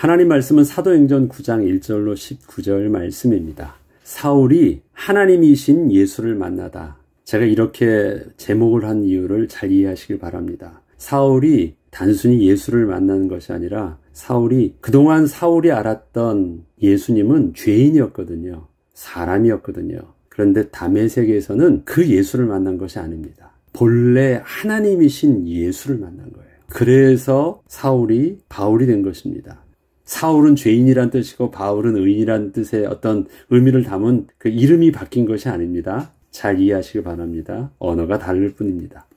하나님 말씀은 사도행전 9장 1절로 19절 말씀입니다. 사울이 하나님이신 예수를 만나다. 제가 이렇게 제목을 한 이유를 잘 이해하시길 바랍니다. 사울이 단순히 예수를 만나는 것이 아니라 그동안 사울이 알았던 예수님은 죄인이었거든요. 사람이었거든요. 그런데 다메섹에서는 그 예수를 만난 것이 아닙니다. 본래 하나님이신 예수를 만난 거예요. 그래서 사울이 바울이 된 것입니다. 사울은 죄인이란 뜻이고 바울은 의인이란 뜻의 어떤 의미를 담은 그 이름이 바뀐 것이 아닙니다. 잘 이해하시길 바랍니다. 언어가 다를 뿐입니다.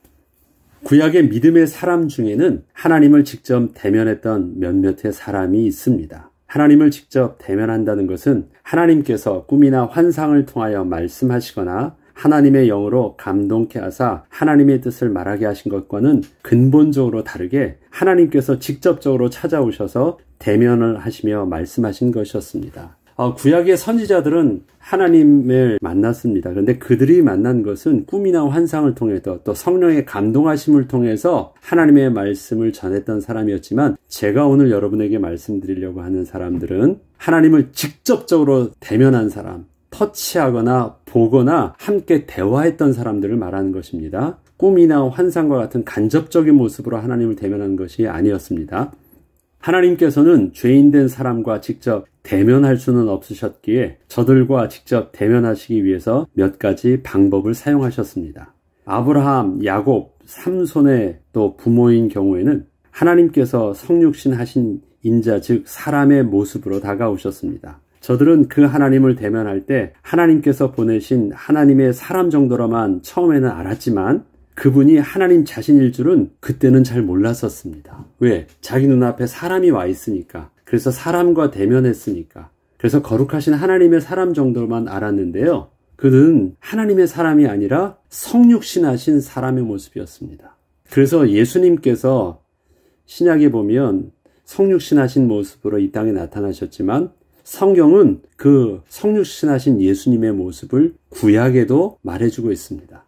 구약의 믿음의 사람 중에는 하나님을 직접 대면했던 몇몇의 사람이 있습니다. 하나님을 직접 대면한다는 것은 하나님께서 꿈이나 환상을 통하여 말씀하시거나 하나님의 영으로 감동케 하사 하나님의 뜻을 말하게 하신 것과는 근본적으로 다르게 하나님께서 직접적으로 찾아오셔서 대면을 하시며 말씀하신 것이었습니다. 구약의 선지자들은 하나님을 만났습니다. 그런데 그들이 만난 것은 꿈이나 환상을 통해서 또 성령의 감동하심을 통해서 하나님의 말씀을 전했던 사람이었지만 제가 오늘 여러분에게 말씀드리려고 하는 사람들은 하나님을 직접적으로 대면한 사람, 터치하거나 보거나 함께 대화했던 사람들을 말하는 것입니다. 꿈이나 환상과 같은 간접적인 모습으로 하나님을 대면한 것이 아니었습니다. 하나님께서는 죄인된 사람과 직접 대면할 수는 없으셨기에 저들과 직접 대면하시기 위해서 몇 가지 방법을 사용하셨습니다. 아브라함, 야곱, 삼손의 또 부모인 경우에는 하나님께서 성육신 하신 인자 즉 사람의 모습으로 다가오셨습니다. 저들은 그 하나님을 대면할 때 하나님께서 보내신 하나님의 사람 정도로만 처음에는 알았지만 그분이 하나님 자신일 줄은 그때는 잘 몰랐었습니다. 왜? 자기 눈앞에 사람이 와 있으니까. 그래서 사람과 대면했으니까. 그래서 거룩하신 하나님의 사람 정도만 알았는데요. 그는 하나님의 사람이 아니라 성육신하신 사람의 모습이었습니다. 그래서 예수님께서 신약에 보면 성육신하신 모습으로 이 땅에 나타나셨지만 성경은 그 성육신하신 예수님의 모습을 구약에도 말해주고 있습니다.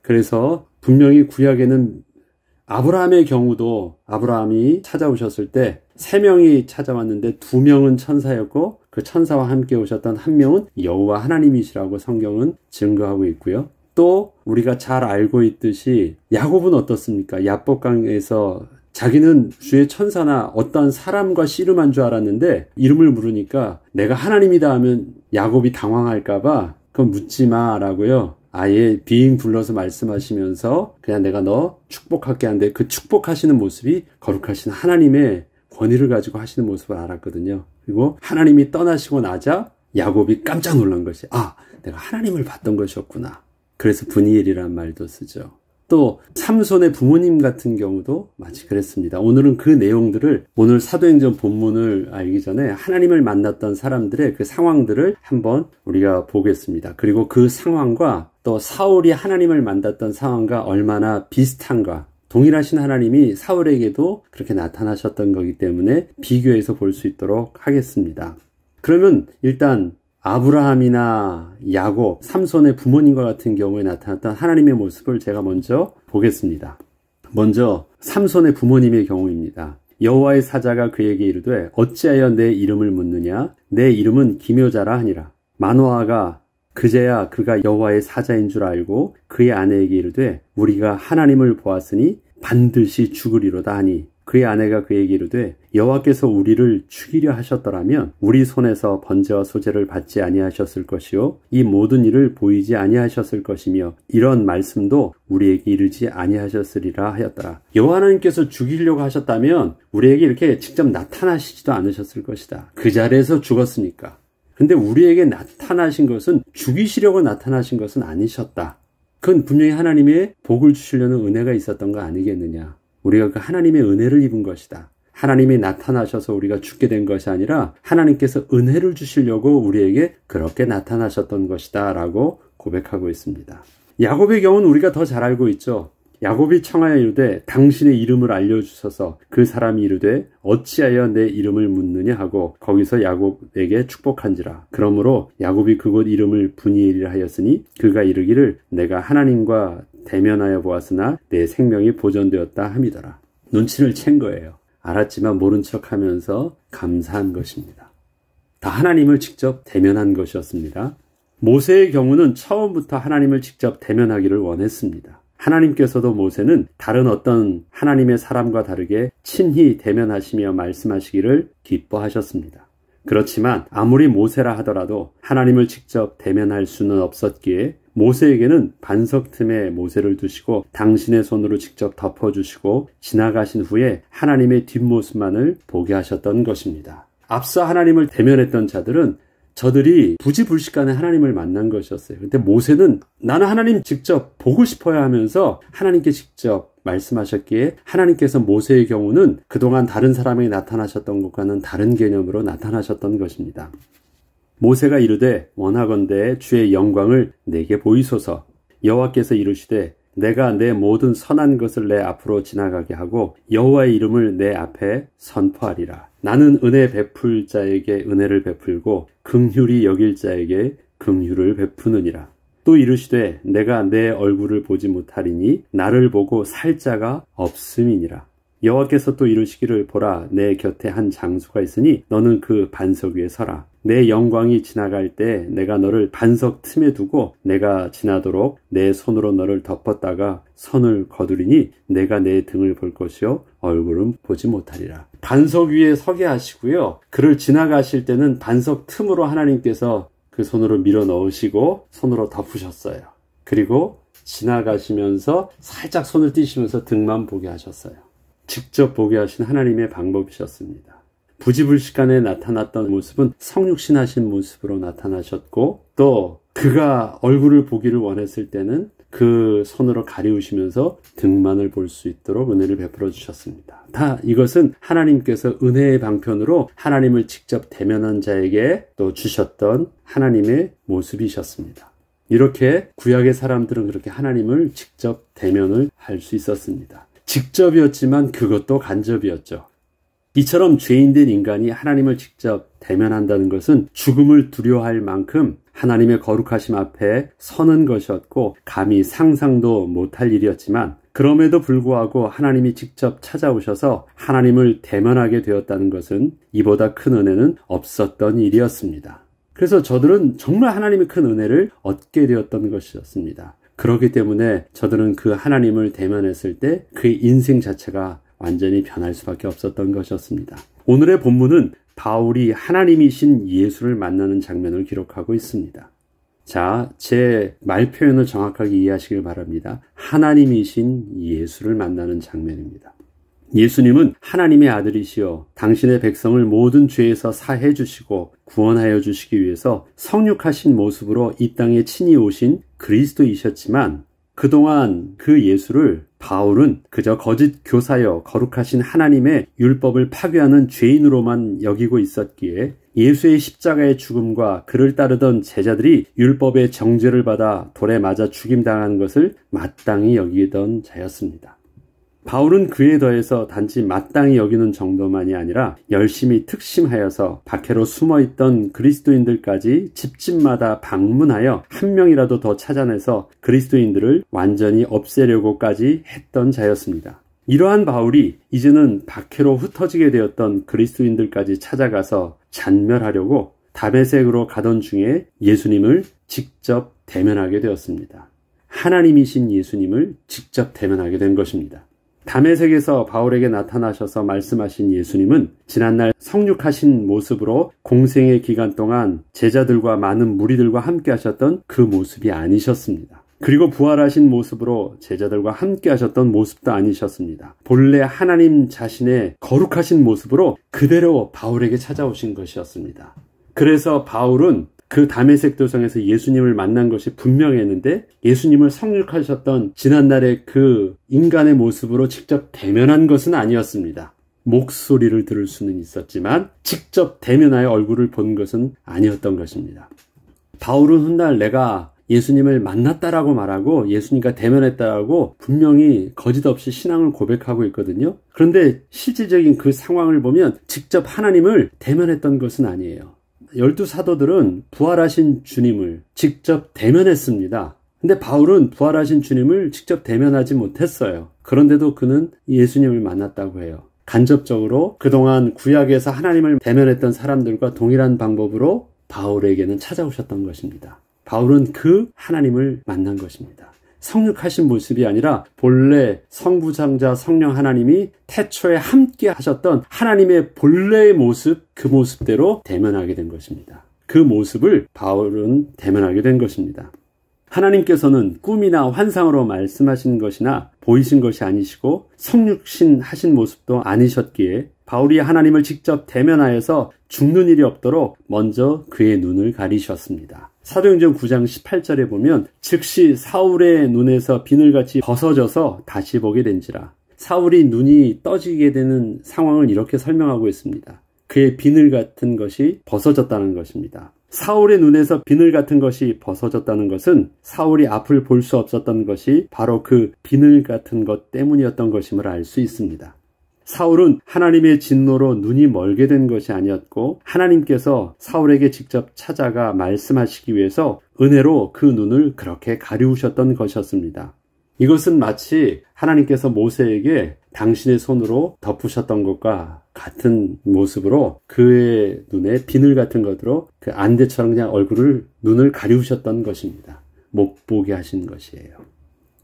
그래서 분명히 구약에는 아브라함의 경우도 아브라함이 찾아오셨을 때 3명이 찾아왔는데 2명은 천사였고 그 천사와 함께 오셨던 1명은 여호와 하나님이시라고 성경은 증거하고 있고요. 또 우리가 잘 알고 있듯이 야곱은 어떻습니까? 야복강에서 자기는 주의 천사나 어떠한 사람과 씨름한 줄 알았는데 이름을 물으니까 내가 하나님이다 하면 야곱이 당황할까봐 그건 묻지 마라고요. 아예 비잉 불러서 말씀하시면서 그냥 내가 너 축복할게 하는데 그 축복하시는 모습이 거룩하신 하나님의 권위를 가지고 하시는 모습을 알았거든요. 그리고 하나님이 떠나시고 나자 야곱이 깜짝 놀란 것이 내가 하나님을 봤던 것이었구나. 그래서 브니엘이라는 말도 쓰죠. 또 삼손의 부모님 같은 경우도 마치 그랬습니다. 오늘은 그 내용들을 오늘 사도행전 본문을 알기 전에 하나님을 만났던 사람들의 그 상황들을 한번 우리가 보겠습니다. 그리고 그 상황과 또 사울이 하나님을 만났던 상황과 얼마나 비슷한가. 동일하신 하나님이 사울에게도 그렇게 나타나셨던 거기 때문에 비교해서 볼 수 있도록 하겠습니다. 그러면 일단 아브라함이나 야곱, 삼손의 부모님과 같은 경우에 나타났던 하나님의 모습을 제가 먼저 보겠습니다. 먼저 삼손의 부모님의 경우입니다. 여호와의 사자가 그에게 이르되 어찌하여 내 이름을 묻느냐? 내 이름은 기묘자라 하니라. 마노아가 그제야 그가 여호와의 사자인 줄 알고 그의 아내에게 이르되 우리가 하나님을 보았으니 반드시 죽으리로다 하니 그의 아내가 그에게 이르되 여호와께서 우리를 죽이려 하셨더라면 우리 손에서 번제와 소제를 받지 아니하셨을 것이요 이 모든 일을 보이지 아니하셨을 것이며 이런 말씀도 우리에게 이르지 아니하셨으리라 하였더라. 여호와 하나님께서 죽이려고 하셨다면 우리에게 이렇게 직접 나타나시지도 않으셨을 것이다. 그 자리에서 죽었으니까. 근데 우리에게 나타나신 것은 죽이시려고 나타나신 것은 아니셨다. 그건 분명히 하나님의 복을 주시려는 은혜가 있었던 거 아니겠느냐. 우리가 그 하나님의 은혜를 입은 것이다. 하나님이 나타나셔서 우리가 죽게 된 것이 아니라 하나님께서 은혜를 주시려고 우리에게 그렇게 나타나셨던 것이다 라고 고백하고 있습니다. 야곱의 경우는 우리가 더 잘 알고 있죠. 야곱이 청하여 이르되 당신의 이름을 알려주셔서 그 사람이 이르되 어찌하여 내 이름을 묻느냐 하고 거기서 야곱에게 축복한지라. 그러므로 야곱이 그곳 이름을 브니엘이라 하였으니 그가 이르기를 내가 하나님과 대면하여 보았으나 내 생명이 보존되었다 함이더라. 눈치를 챈 거예요. 알았지만 모른 척하면서 감사한 것입니다. 다 하나님을 직접 대면한 것이었습니다. 모세의 경우는 처음부터 하나님을 직접 대면하기를 원했습니다. 하나님께서도 모세는 다른 어떤 하나님의 사람과 다르게 친히 대면하시며 말씀하시기를 기뻐하셨습니다. 그렇지만 아무리 모세라 하더라도 하나님을 직접 대면할 수는 없었기에 모세에게는 반석 틈에 모세를 두시고 당신의 손으로 직접 덮어주시고 지나가신 후에 하나님의 뒷모습만을 보게 하셨던 것입니다. 앞서 하나님을 대면했던 자들은 저들이 부지불식간에 하나님을 만난 것이었어요. 근데 모세는 나는 하나님 직접 보고 싶어야 하면서 하나님께 직접 말씀하셨기에 하나님께서 모세의 경우는 그동안 다른 사람에게 나타나셨던 것과는 다른 개념으로 나타나셨던 것입니다. 모세가 이르되 원하건대 주의 영광을 내게 보이소서. 여호와께서 이르시되 내가 내 모든 선한 것을 내 앞으로 지나가게 하고 여호와의 이름을 내 앞에 선포하리라. 나는 은혜 베풀 자에게 은혜를 베풀고 긍휼히 여길 자에게 긍휼을 베푸느니라. 또 이르시되 내가 내 얼굴을 보지 못하리니 나를 보고 살 자가 없음이니라. 여호와께서 또 이르시기를 보라 내 곁에 한 장수가 있으니 너는 그 반석 위에 서라. 내 영광이 지나갈 때 내가 너를 반석 틈에 두고 내가 지나도록 내 손으로 너를 덮었다가 선을 거두리니 내가 내 등을 볼 것이요 얼굴은 보지 못하리라. 반석 위에 서게 하시고요. 그를 지나가실 때는 반석 틈으로 하나님께서 그 손으로 밀어 넣으시고 손으로 덮으셨어요. 그리고 지나가시면서 살짝 손을 띄시면서 등만 보게 하셨어요. 직접 보게 하신 하나님의 방법이셨습니다. 부지불식간에 나타났던 모습은 성육신하신 모습으로 나타나셨고 또 그가 얼굴을 보기를 원했을 때는 그 손으로 가리우시면서 등만을 볼 수 있도록 은혜를 베풀어 주셨습니다. 다 이것은 하나님께서 은혜의 방편으로 하나님을 직접 대면한 자에게 또 주셨던 하나님의 모습이셨습니다. 이렇게 구약의 사람들은 그렇게 하나님을 직접 대면을 할 수 있었습니다. 직접이었지만 그것도 간접이었죠. 이처럼 죄인된 인간이 하나님을 직접 대면한다는 것은 죽음을 두려워할 만큼 하나님의 거룩하심 앞에 서는 것이었고 감히 상상도 못할 일이었지만 그럼에도 불구하고 하나님이 직접 찾아오셔서 하나님을 대면하게 되었다는 것은 이보다 큰 은혜는 없었던 일이었습니다. 그래서 저들은 정말 하나님의 큰 은혜를 얻게 되었던 것이었습니다. 그렇기 때문에 저들은 그 하나님을 대면했을 때 그의 인생 자체가 완전히 변할 수밖에 없었던 것이었습니다. 오늘의 본문은 바울이 하나님이신 예수를 만나는 장면을 기록하고 있습니다. 자, 제 말 표현을 정확하게 이해하시길 바랍니다. 하나님이신 예수를 만나는 장면입니다. 예수님은 하나님의 아들이시여 당신의 백성을 모든 죄에서 사해 주시고 구원하여 주시기 위해서 성육하신 모습으로 이 땅에 친히 오신 그리스도이셨지만 그동안 그 예수를 바울은 그저 거짓 교사여 거룩하신 하나님의 율법을 파괴하는 죄인으로만 여기고 있었기에 예수의 십자가의 죽음과 그를 따르던 제자들이 율법의 정죄를 받아 돌에 맞아 죽임당한 것을 마땅히 여기던 자였습니다. 바울은 그에 더해서 단지 마땅히 여기는 정도만이 아니라 열심히 특심하여서 박해로 숨어있던 그리스도인들까지 집집마다 방문하여 한 명이라도 더 찾아내서 그리스도인들을 완전히 없애려고까지 했던 자였습니다. 이러한 바울이 이제는 박해로 흩어지게 되었던 그리스도인들까지 찾아가서 잔멸하려고 다메섹으로 가던 중에 예수님을 직접 대면하게 되었습니다. 하나님이신 예수님을 직접 대면하게 된 것입니다. 다메섹에서 바울에게 나타나셔서 말씀하신 예수님은 지난날 성육하신 모습으로 공생의 기간 동안 제자들과 많은 무리들과 함께 하셨던 그 모습이 아니셨습니다. 그리고 부활하신 모습으로 제자들과 함께 하셨던 모습도 아니셨습니다. 본래 하나님 자신의 거룩하신 모습으로 그대로 바울에게 찾아오신 것이었습니다. 그래서 바울은 그 다메섹 도성에서 예수님을 만난 것이 분명했는데 예수님을 성육하셨던 지난날의 그 인간의 모습으로 직접 대면한 것은 아니었습니다. 목소리를 들을 수는 있었지만 직접 대면하여 얼굴을 본 것은 아니었던 것입니다. 바울은 훗날 내가 예수님을 만났다라고 말하고 예수님과 대면했다라고 분명히 거짓 없이 신앙을 고백하고 있거든요. 그런데 실질적인 그 상황을 보면 직접 하나님을 대면했던 것은 아니에요. 12 사도들은 부활하신 주님을 직접 대면했습니다. 근데 바울은 부활하신 주님을 직접 대면하지 못했어요. 그런데도 그는 예수님을 만났다고 해요. 간접적으로 그동안 구약에서 하나님을 대면했던 사람들과 동일한 방법으로 바울에게는 찾아오셨던 것입니다. 바울은 그 하나님을 만난 것입니다. 성육하신 모습이 아니라 본래 성부장자 성령 하나님이 태초에 함께 하셨던 하나님의 본래의 모습, 그 모습대로 대면하게 된 것입니다. 그 모습을 바울은 대면하게 된 것입니다. 하나님께서는 꿈이나 환상으로 말씀하신 것이나 보이신 것이 아니시고 성육신 하신 모습도 아니셨기에 바울이 하나님을 직접 대면하여서 죽는 일이 없도록 먼저 그의 눈을 가리셨습니다. 사도행전 9장 18절에 보면 즉시 사울의 눈에서 비늘같이 벗어져서 다시 보게 된지라. 사울이 눈이 떠지게 되는 상황을 이렇게 설명하고 있습니다. 그의 비늘 같은 것이 벗어졌다는 것입니다. 사울의 눈에서 비늘 같은 것이 벗어졌다는 것은 사울이 앞을 볼 수 없었던 것이 바로 그 비늘 같은 것 때문이었던 것임을 알 수 있습니다. 사울은 하나님의 진노로 눈이 멀게 된 것이 아니었고 하나님께서 사울에게 직접 찾아가 말씀하시기 위해서 은혜로 그 눈을 그렇게 가리우셨던 것이었습니다. 이것은 마치 하나님께서 모세에게 당신의 손으로 덮으셨던 것과 같은 모습으로 그의 눈에 비늘 같은 것으로 그 안대처럼 그냥 눈을 가리우셨던 것입니다. 못 보게 하신 것이에요.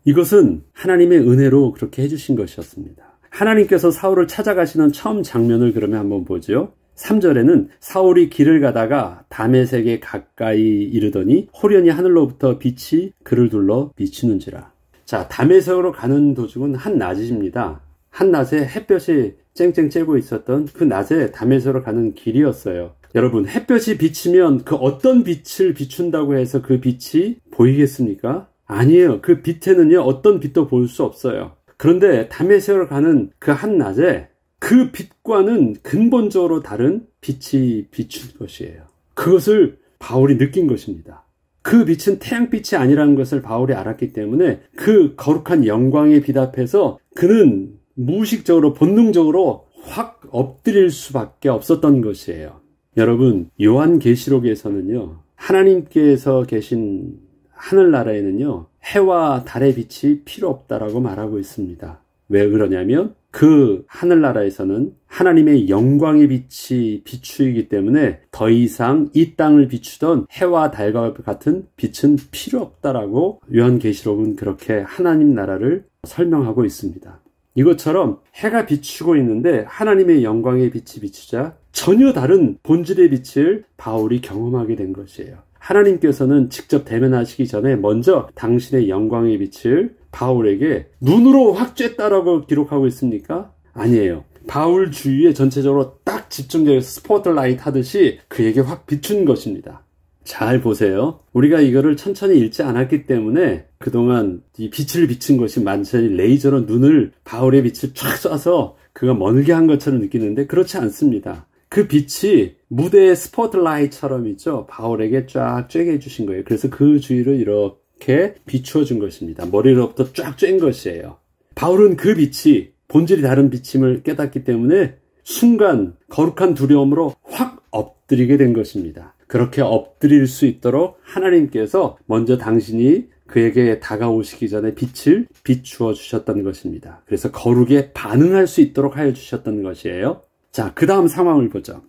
이것은 하나님의 은혜로 그렇게 해주신 것이었습니다. 하나님께서 사울을 찾아가시는 처음 장면을 그러면 한번 보죠. 3절에는 사울이 길을 가다가 다메섹에 가까이 이르더니 호련히 하늘로부터 빛이 그를 둘러 비추는지라. 자, 다메섹으로 가는 도중은 한낮입니다. 한낮에 햇볕이 쨍쨍 쬐고 있었던 그 낮에 다메섹으로 가는 길이었어요. 여러분, 햇볕이 비치면 그 어떤 빛을 비춘다고 해서 그 빛이 보이겠습니까? 아니에요. 그 빛에는요, 어떤 빛도 볼 수 없어요. 그런데 다메섹으로 가는 그 한낮에 그 빛과는 근본적으로 다른 빛이 비춘 것이에요. 그것을 바울이 느낀 것입니다. 그 빛은 태양빛이 아니라는 것을 바울이 알았기 때문에 그 거룩한 영광의 빛 앞에서 그는 무의식적으로 본능적으로 확 엎드릴 수밖에 없었던 것이에요. 여러분, 요한계시록에서는요, 하나님께서 계신 하늘나라에는요, 해와 달의 빛이 필요 없다라고 말하고 있습니다. 왜 그러냐면 그 하늘나라에서는 하나님의 영광의 빛이 비추이기 때문에 더 이상 이 땅을 비추던 해와 달과 같은 빛은 필요 없다라고 요한계시록은 그렇게 하나님 나라를 설명하고 있습니다. 이것처럼 해가 비추고 있는데 하나님의 영광의 빛이 비추자 전혀 다른 본질의 빛을 바울이 경험하게 된 것이에요. 하나님께서는 직접 대면하시기 전에 먼저 당신의 영광의 빛을 바울에게 눈으로 확 쬐다라고 기록하고 있습니까? 아니에요. 바울 주위에 전체적으로 딱 집중돼서 스포트라이트 하듯이 그에게 확 비춘 것입니다. 잘 보세요. 우리가 이거를 천천히 읽지 않았기 때문에 그동안 이 빛을 비춘 것이 완전히 레이저로 눈을 바울의 빛을 쫙 쏴서 그가 멀게 한 것처럼 느끼는데 그렇지 않습니다. 그 빛이 무대의 스포트라이트처럼 있죠. 바울에게 쫙 쬐게 해주신 거예요. 그래서 그 주위를 이렇게 비추어 준 것입니다. 머리로부터 쫙 쬐인 것이에요. 바울은 그 빛이 본질이 다른 빛임을 깨닫기 때문에 순간 거룩한 두려움으로 확 엎드리게 된 것입니다. 그렇게 엎드릴 수 있도록 하나님께서 먼저 당신이 그에게 다가오시기 전에 빛을 비추어 주셨던 것입니다. 그래서 거룩에 반응할 수 있도록 하여 주셨던 것이에요. 자, 그 다음 상황을 보죠.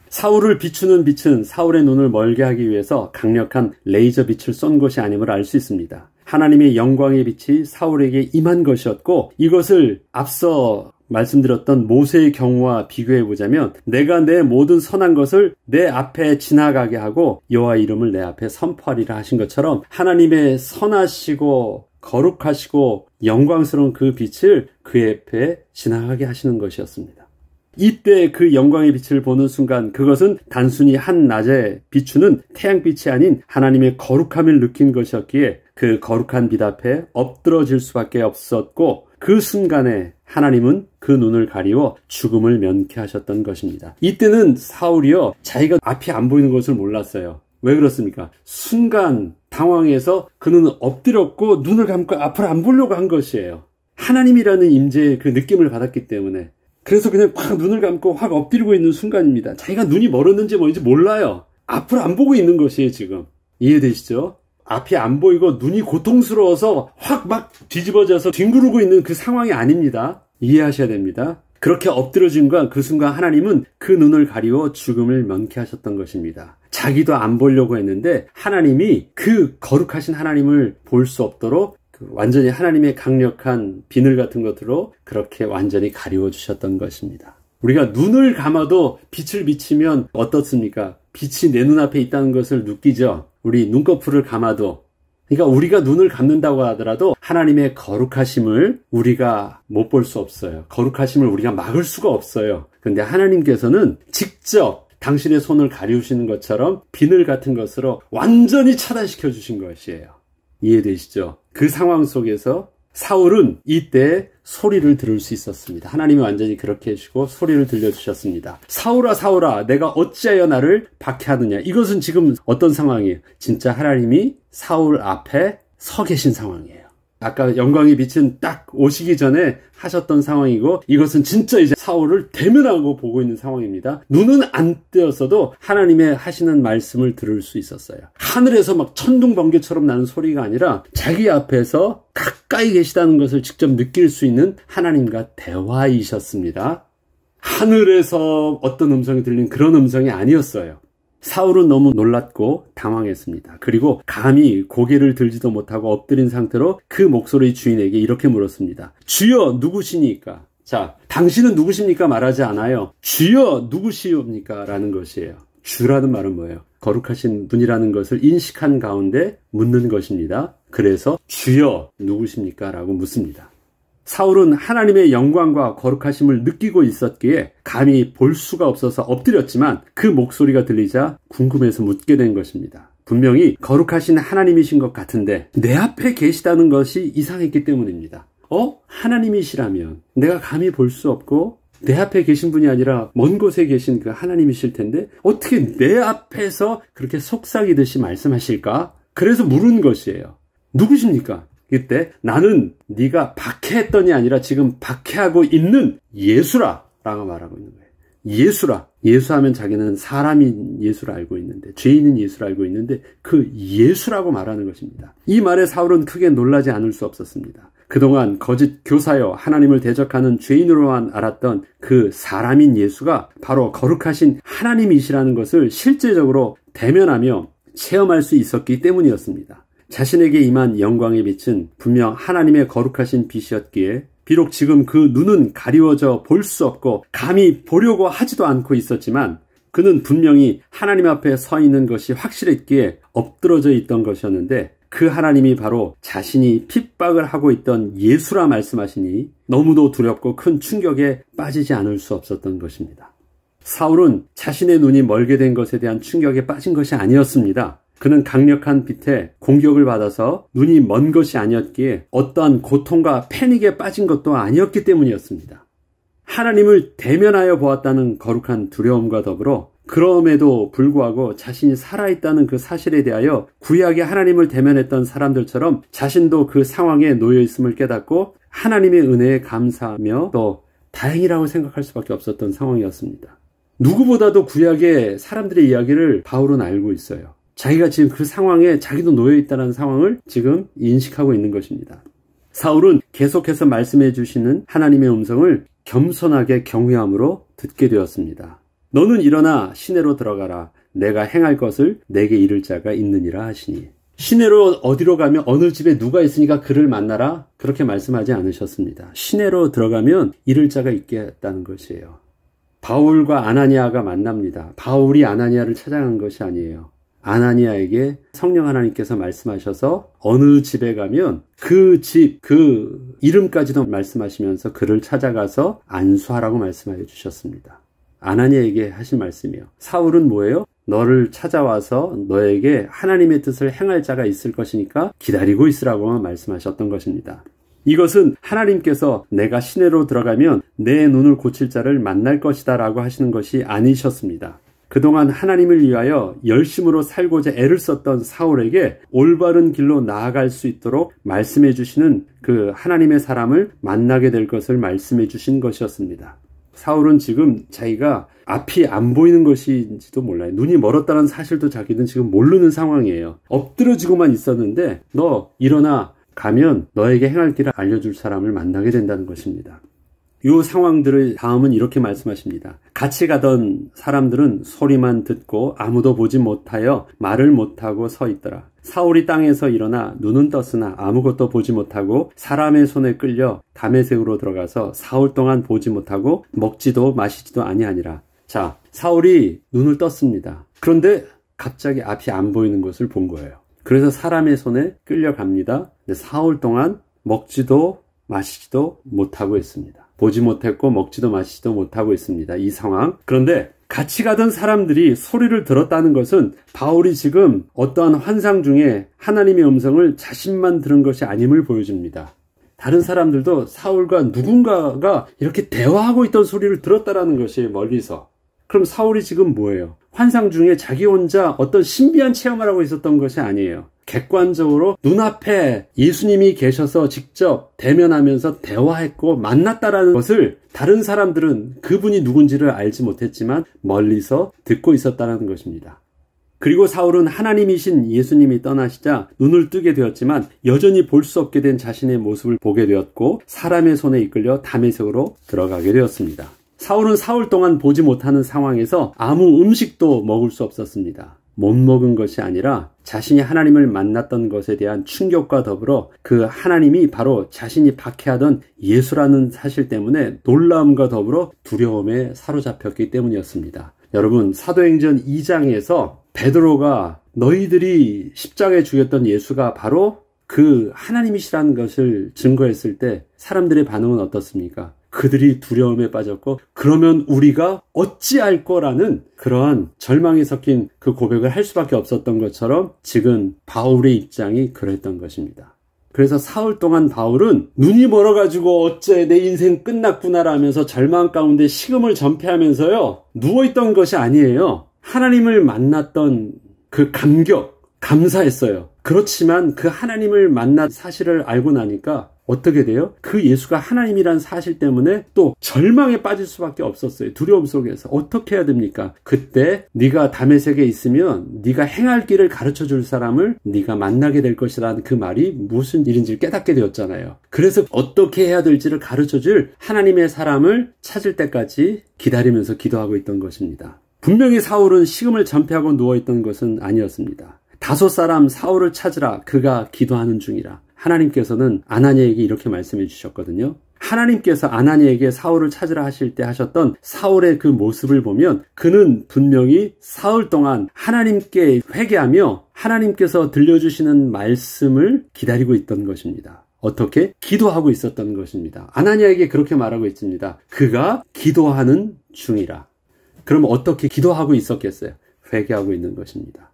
사울을 비추는 빛은 사울의 눈을 멀게 하기 위해서 강력한 레이저 빛을 쏜 것이 아님을 알 수 있습니다. 하나님의 영광의 빛이 사울에게 임한 것이었고 이것을 앞서 말씀드렸던 모세의 경우와 비교해보자면 내가 내 모든 선한 것을 내 앞에 지나가게 하고 여호와 이름을 내 앞에 선포하리라 하신 것처럼 하나님의 선하시고 거룩하시고 영광스러운 그 빛을 그 앞에 지나가게 하시는 것이었습니다. 이때 그 영광의 빛을 보는 순간 그것은 단순히 한낮에 비추는 태양빛이 아닌 하나님의 거룩함을 느낀 것이었기에 그 거룩한 빛 앞에 엎드러질 수밖에 없었고 그 순간에 하나님은 그 눈을 가리워 죽음을 면케하셨던 것입니다. 이때는 사울이요 자기가 앞이 안 보이는 것을 몰랐어요. 왜 그렇습니까? 순간 당황해서 그는 엎드렸고 눈을 감고 앞을 안 보려고 한 것이에요. 하나님이라는 임재의 그 느낌을 받았기 때문에. 그래서 그냥 확 눈을 감고 확 엎드리고 있는 순간입니다. 자기가 눈이 멀었는지 뭔지 몰라요. 앞을 안 보고 있는 것이에요, 지금. 이해되시죠? 앞이 안 보이고 눈이 고통스러워서 확 막 뒤집어져서 뒹구르고 있는 그 상황이 아닙니다. 이해하셔야 됩니다. 그렇게 엎드러진과 그 순간 하나님은 그 눈을 가리워 죽음을 면케하셨던 것입니다. 자기도 안 보려고 했는데 하나님이 그 거룩하신 하나님을 볼 수 없도록 완전히 하나님의 강력한 비늘 같은 것으로 그렇게 완전히 가리워 주셨던 것입니다. 우리가 눈을 감아도 빛을 비치면 어떻습니까? 빛이 내 눈앞에 있다는 것을 느끼죠. 우리 눈꺼풀을 감아도. 그러니까 우리가 눈을 감는다고 하더라도 하나님의 거룩하심을 우리가 못 볼 수 없어요. 거룩하심을 우리가 막을 수가 없어요. 그런데 하나님께서는 직접 당신의 손을 가리우시는 것처럼 비늘 같은 것으로 완전히 차단시켜 주신 것이에요. 이해되시죠? 그 상황 속에서 사울은 이때 소리를 들을 수 있었습니다. 하나님이 완전히 그렇게 해주시고 소리를 들려주셨습니다. 사울아 사울아 내가 어찌하여 나를 박해하느냐. 이것은 지금 어떤 상황이에요? 진짜 하나님이 사울 앞에 서 계신 상황이에요. 아까 영광의 빛은 딱 오시기 전에 하셨던 상황이고 이것은 진짜 이제 사울을 대면하고 보고 있는 상황입니다. 눈은 안 뜨였어도 하나님의 하시는 말씀을 들을 수 있었어요. 하늘에서 막 천둥번개처럼 나는 소리가 아니라 자기 앞에서 가까이 계시다는 것을 직접 느낄 수 있는 하나님과 대화이셨습니다. 하늘에서 어떤 음성이 들린 그런 음성이 아니었어요. 사울은 너무 놀랐고 당황했습니다. 그리고 감히 고개를 들지도 못하고 엎드린 상태로 그 목소리 주인에게 이렇게 물었습니다. 주여 누구시니까? 자, 당신은 누구십니까? 말하지 않아요. 주여 누구시옵니까? 라는 것이에요. 주라는 말은 뭐예요? 거룩하신 분이라는 것을 인식한 가운데 묻는 것입니다. 그래서 주여 누구십니까? 라고 묻습니다. 사울은 하나님의 영광과 거룩하심을 느끼고 있었기에 감히 볼 수가 없어서 엎드렸지만 그 목소리가 들리자 궁금해서 묻게 된 것입니다. 분명히 거룩하신 하나님이신 것 같은데 내 앞에 계시다는 것이 이상했기 때문입니다. 하나님이시라면 내가 감히 볼 수 없고 내 앞에 계신 분이 아니라 먼 곳에 계신 그 하나님이실 텐데 어떻게 내 앞에서 그렇게 속삭이듯이 말씀하실까? 그래서 물은 것이에요. 누구십니까? 이때 나는 네가 박해했더니 아니라 지금 박해하고 있는 예수라 라고 말하고 있는 거예요. 예수라. 예수하면 자기는 사람인 예수를 알고 있는데 죄인인 예수를 알고 있는데 그 예수라고 말하는 것입니다. 이 말에 사울은 크게 놀라지 않을 수 없었습니다. 그동안 거짓 교사여 하나님을 대적하는 죄인으로만 알았던 그 사람인 예수가 바로 거룩하신 하나님이시라는 것을 실제적으로 대면하며 체험할 수 있었기 때문이었습니다. 자신에게 임한 영광의 빛은 분명 하나님의 거룩하신 빛이었기에 비록 지금 그 눈은 가리워져 볼 수 없고 감히 보려고 하지도 않고 있었지만 그는 분명히 하나님 앞에 서 있는 것이 확실했기에 엎드러져 있던 것이었는데 그 하나님이 바로 자신이 핍박을 하고 있던 예수라 말씀하시니 너무도 두렵고 큰 충격에 빠지지 않을 수 없었던 것입니다. 사울은 자신의 눈이 멀게 된 것에 대한 충격에 빠진 것이 아니었습니다. 그는 강력한 빛에 공격을 받아서 눈이 먼 것이 아니었기에 어떠한 고통과 패닉에 빠진 것도 아니었기 때문이었습니다. 하나님을 대면하여 보았다는 거룩한 두려움과 더불어 그럼에도 불구하고 자신이 살아있다는 그 사실에 대하여 구약의 하나님을 대면했던 사람들처럼 자신도 그 상황에 놓여 있음을 깨닫고 하나님의 은혜에 감사하며 또 다행이라고 생각할 수밖에 없었던 상황이었습니다. 누구보다도 구약의 사람들의 이야기를 바울은 알고 있어요. 자기가 지금 그 상황에 자기도 놓여있다는 상황을 지금 인식하고 있는 것입니다. 사울은 계속해서 말씀해 주시는 하나님의 음성을 겸손하게 경외함으로 듣게 되었습니다. 너는 일어나 시내로 들어가라. 내가 행할 것을 내게 이를 자가 있느니라 하시니. 시내로 어디로 가면 어느 집에 누가 있으니까 그를 만나라. 그렇게 말씀하지 않으셨습니다. 시내로 들어가면 이를 자가 있겠다는 것이에요. 바울과 아나니아가 만납니다. 바울이 아나니아를 찾아간 것이 아니에요. 아나니아에게 성령 하나님께서 말씀하셔서 어느 집에 가면 그 집, 그 이름까지도 말씀하시면서 그를 찾아가서 안수하라고 말씀하여 주셨습니다. 아나니아에게 하신 말씀이요. 사울은 뭐예요? 너를 찾아와서 너에게 하나님의 뜻을 행할 자가 있을 것이니까 기다리고 있으라고만 말씀하셨던 것입니다. 이것은 하나님께서 내가 시내로 들어가면 내 눈을 고칠 자를 만날 것이다 라고 하시는 것이 아니셨습니다. 그동안 하나님을 위하여 열심으로 살고자 애를 썼던 사울에게 올바른 길로 나아갈 수 있도록 말씀해 주시는 그 하나님의 사람을 만나게 될 것을 말씀해 주신 것이었습니다. 사울은 지금 자기가 앞이 안 보이는 것인지도 몰라요. 눈이 멀었다는 사실도 자기는 지금 모르는 상황이에요. 엎드려지고만 있었는데 너 일어나 가면 너에게 행할 길을 알려줄 사람을 만나게 된다는 것입니다. 이 상황들을 다음은 이렇게 말씀하십니다. 같이 가던 사람들은 소리만 듣고 아무도 보지 못하여 말을 못하고 서 있더라. 사울이 땅에서 일어나 눈은 떴으나 아무것도 보지 못하고 사람의 손에 끌려 다메섹으로 들어가서 사흘 동안 보지 못하고 먹지도 마시지도 아니하니라. 자, 사울이 눈을 떴습니다. 그런데 갑자기 앞이 안 보이는 것을 본 거예요. 그래서 사람의 손에 끌려갑니다. 근데 사흘 동안 먹지도 마시지도 못하고 있습니다. 보지 못했고 먹지도 마시지도 못하고 있습니다. 이 상황. 그런데 같이 가던 사람들이 소리를 들었다는 것은 바울이 지금 어떠한 환상 중에 하나님의 음성을 자신만 들은 것이 아님을 보여줍니다. 다른 사람들도 사울과 누군가가 이렇게 대화하고 있던 소리를 들었다라는 것이 멀리서. 그럼 사울이 지금 뭐예요? 환상 중에 자기 혼자 어떤 신비한 체험을 하고 있었던 것이 아니에요. 객관적으로 눈앞에 예수님이 계셔서 직접 대면하면서 대화했고 만났다라는 것을 다른 사람들은 그분이 누군지를 알지 못했지만 멀리서 듣고 있었다는 것입니다. 그리고 사울은 하나님이신 예수님이 떠나시자 눈을 뜨게 되었지만 여전히 볼 수 없게 된 자신의 모습을 보게 되었고 사람의 손에 이끌려 다메섹으로 들어가게 되었습니다. 사울은 사흘 동안 보지 못하는 상황에서 아무 음식도 먹을 수 없었습니다. 못 먹은 것이 아니라 자신이 하나님을 만났던 것에 대한 충격과 더불어 그 하나님이 바로 자신이 박해하던 예수라는 사실 때문에 놀라움과 더불어 두려움에 사로잡혔기 때문이었습니다. 여러분, 사도행전 2장에서 베드로가 너희들이 십자가에 죽였던 예수가 바로 그 하나님이시라는 것을 증거했을 때 사람들의 반응은 어떻습니까? 그들이 두려움에 빠졌고 그러면 우리가 어찌할 거라는 그러한 절망이 섞인 그 고백을 할 수밖에 없었던 것처럼 지금 바울의 입장이 그랬던 것입니다. 그래서 사흘 동안 바울은 눈이 멀어가지고 어째 내 인생 끝났구나라면서 절망 가운데 식음을 전폐하면서요 누워있던 것이 아니에요. 하나님을 만났던 그 감격, 감사했어요. 그렇지만 그 하나님을 만난 사실을 알고 나니까 어떻게 돼요? 그 예수가 하나님이란 사실 때문에 또 절망에 빠질 수밖에 없었어요. 두려움 속에서. 어떻게 해야 됩니까? 그때 네가 다메섹에 있으면 네가 행할 길을 가르쳐줄 사람을 네가 만나게 될 것이라는 그 말이 무슨 일인지 깨닫게 되었잖아요. 그래서 어떻게 해야 될지를 가르쳐줄 하나님의 사람을 찾을 때까지 기다리면서 기도하고 있던 것입니다. 분명히 사울은 식음을 전폐하고 누워있던 것은 아니었습니다. 다섯 사람 사울을 찾으라 그가 기도하는 중이라. 하나님께서는 아나니에게 이렇게 말씀해 주셨거든요. 하나님께서 아나니에게 사울을 찾으라 하실 때 하셨던 사울의 그 모습을 보면 그는 분명히 사흘 동안 하나님께 회개하며 하나님께서 들려주시는 말씀을 기다리고 있던 것입니다. 어떻게? 기도하고 있었던 것입니다. 아나니에게 그렇게 말하고 있습니다. 그가 기도하는 중이라. 그럼 어떻게 기도하고 있었겠어요? 회개하고 있는 것입니다.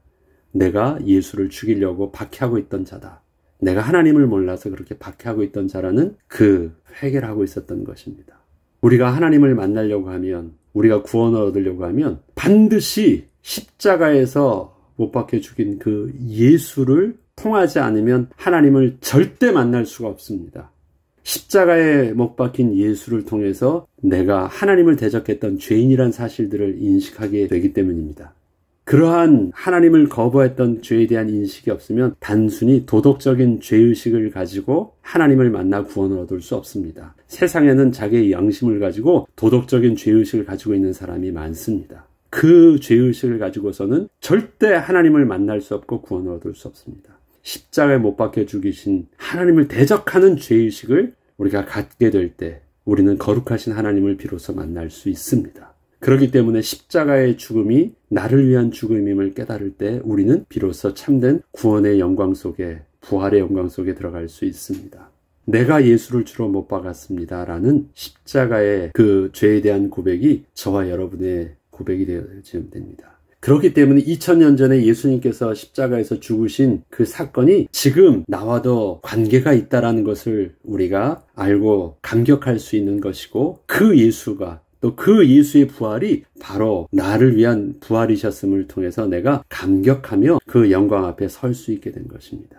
내가 예수를 죽이려고 박해하고 있던 자다. 내가 하나님을 몰라서 그렇게 박해하고 있던 자라는 그 회개를 하고 있었던 것입니다. 우리가 하나님을 만나려고 하면, 우리가 구원을 얻으려고 하면 반드시 십자가에서 못 박혀 죽인 그 예수를 통하지 않으면 하나님을 절대 만날 수가 없습니다. 십자가에 못 박힌 예수를 통해서 내가 하나님을 대적했던 죄인이란 사실들을 인식하게 되기 때문입니다. 그러한 하나님을 거부했던 죄에 대한 인식이 없으면 단순히 도덕적인 죄의식을 가지고 하나님을 만나 구원을 얻을 수 없습니다. 세상에는 자기의 양심을 가지고 도덕적인 죄의식을 가지고 있는 사람이 많습니다. 그 죄의식을 가지고서는 절대 하나님을 만날 수 없고 구원을 얻을 수 없습니다. 십자가에 못 박혀 죽이신 하나님을 대적하는 죄의식을 우리가 갖게 될 때 우리는 거룩하신 하나님을 비로소 만날 수 있습니다. 그렇기 때문에 십자가의 죽음이 나를 위한 죽음임을 깨달을 때 우리는 비로소 참된 구원의 영광 속에, 부활의 영광 속에 들어갈 수 있습니다. 내가 예수를 주로 못 박았습니다 라는 십자가의 그 죄에 대한 고백이 저와 여러분의 고백이 되어지면 됩니다. 그렇기 때문에 2000년 전에 예수님께서 십자가에서 죽으신 그 사건이 지금 나와도 관계가 있다는 것을 우리가 알고 감격할 수 있는 것이고, 그 예수가 또 그 예수의 부활이 바로 나를 위한 부활이셨음을 통해서 내가 감격하며 그 영광 앞에 설 수 있게 된 것입니다.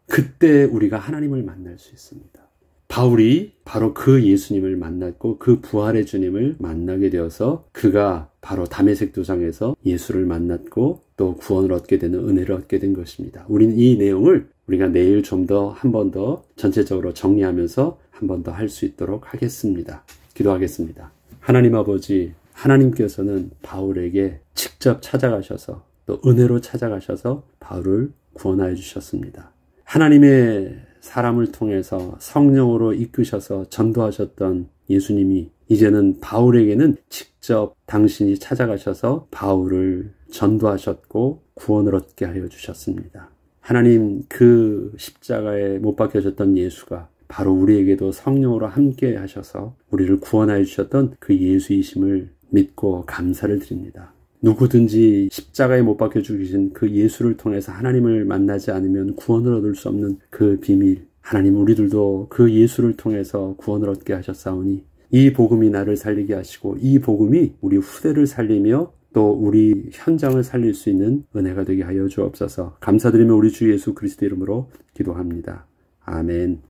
그때 우리가 하나님을 만날 수 있습니다. 바울이 바로 그 예수님을 만났고 그 부활의 주님을 만나게 되어서 그가 바로 다메섹 도상에서 예수를 만났고 또 구원을 얻게 되는 은혜를 얻게 된 것입니다. 우리는 이 내용을 우리가 내일 좀 더 한 번 더 전체적으로 정리하면서 한 번 더 할 수 있도록 하겠습니다. 기도하겠습니다. 하나님 아버지, 하나님께서는 바울에게 직접 찾아가셔서 또 은혜로 찾아가셔서 바울을 구원하여 주셨습니다. 하나님의 사람을 통해서 성령으로 이끄셔서 전도하셨던 예수님이 이제는 바울에게는 직접 당신이 찾아가셔서 바울을 전도하셨고 구원을 얻게 하여 주셨습니다. 하나님, 그 십자가에 못 박혀졌던 예수가 바로 우리에게도 성령으로 함께 하셔서 우리를 구원하여 주셨던 그 예수이심을 믿고 감사를 드립니다. 누구든지 십자가에 못 박혀 죽으신 그 예수를 통해서 하나님을 만나지 않으면 구원을 얻을 수 없는 그 비밀, 하나님, 우리들도 그 예수를 통해서 구원을 얻게 하셨사오니 이 복음이 나를 살리게 하시고 이 복음이 우리 후대를 살리며 또 우리 현장을 살릴 수 있는 은혜가 되게 하여 주옵소서. 감사드리며 우리 주 예수 그리스도 이름으로 기도합니다. 아멘.